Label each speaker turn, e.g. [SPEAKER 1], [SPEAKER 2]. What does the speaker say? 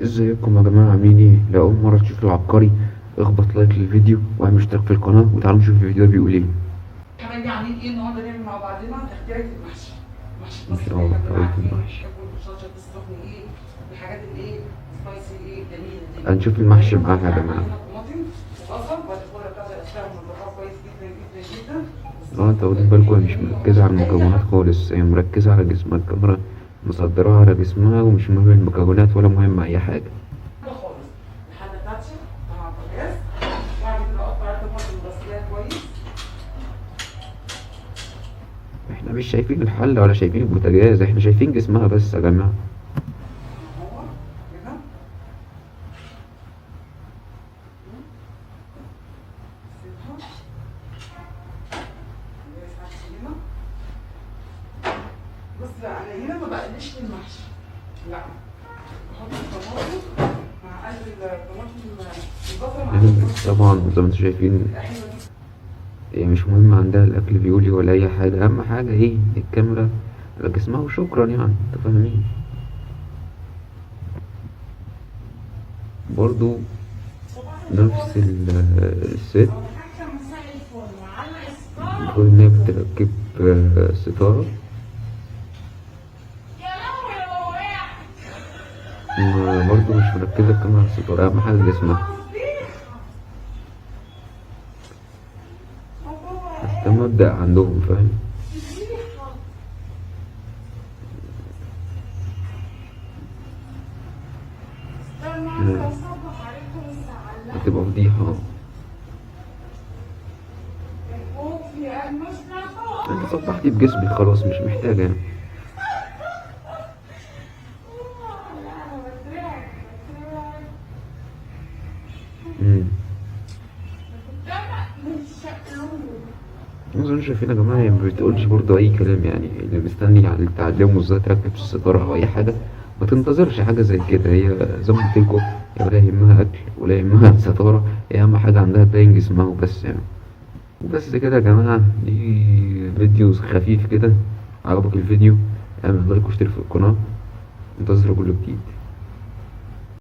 [SPEAKER 1] ازيكم يا جماعة عاملين ايه؟ لو أول مرة تشوف العبقري اخبط لايك للفيديو واعمل اشتراك في القناة وتعالوا نشوف الفيديو ده بيقول ايه.
[SPEAKER 2] حبايبي عاملين ايه النهارده؟ نعمل مع بعضنا تختيارة المحشي. محشي
[SPEAKER 1] ان
[SPEAKER 2] مصر
[SPEAKER 1] شاء
[SPEAKER 2] اللي
[SPEAKER 1] الله
[SPEAKER 2] احنا كلنا
[SPEAKER 1] طريقة
[SPEAKER 2] عارفينه،
[SPEAKER 1] المحشي.
[SPEAKER 2] بنحبه بالشطه السخن ايه، الحاجات الايه سبايسي ايه جميله دي.
[SPEAKER 1] هنشوف المحشي معاها يا جماعة.
[SPEAKER 2] عندنا طماطم وبصل وبعد الفرة بتاعت الاسفل ونضربها كويس جدا جدا جدا.
[SPEAKER 1] انتوا واخدين بالكم هي مش مركزة على المكونات خالص، هي مركزة على جسمها، الكاميرا مصدراها على جسمها ومش مهم المكونات ولا مهم أي حاجة.
[SPEAKER 2] ده خالص الحله بتاعتي مع البوتاجاز. بعد كده اقطع الطماطم وبصليها كويس.
[SPEAKER 1] احنا مش شايفين الحلة ولا شايفين البوتاجاز، احنا شايفين جسمها بس يا جماعة.
[SPEAKER 2] اهو كده بص بقى، انا هنا ما بقليش المحشي، لا بحط الطماطم مع قلب الطماطم البصل مع البصل.
[SPEAKER 1] طبعا زي ما انتوا شايفين هي مش مهم عندها الأكل بيقولي ولا أي حاجة، أهم حاجة ايه الكاميرا على جسمها وشكرا، يعني انتوا فاهمين. برضو نفس الست المفروض إن هي بتركب ستارة، برضو مش مركزة الكاميرا على الستارة، أهم حاجة جسمها. ده مبدأ عندهم، فاهم. هتبقى فضيحة. انت صبحتي بجسمك خلاص، مش محتاجة يعني. مظنش شايفين يا جماعة، هي ما بتقولش برضه أي كلام، يعني اللي مستني على تعلمه ازاي تركب الستارة أو أي حاجة ما تنتظرش حاجة زي كده. هي زي ما قلتلكوا، هي ولا يهمها أكل ولا يهمها ستارة، هي أهم حاجة عندها تبين جسمها وبس يعني. وبس كده يا جماعة، دي فيديو خفيف كده. عجبك الفيديو اعمل لايك واشترك في القناة، انتظروا كل جديد.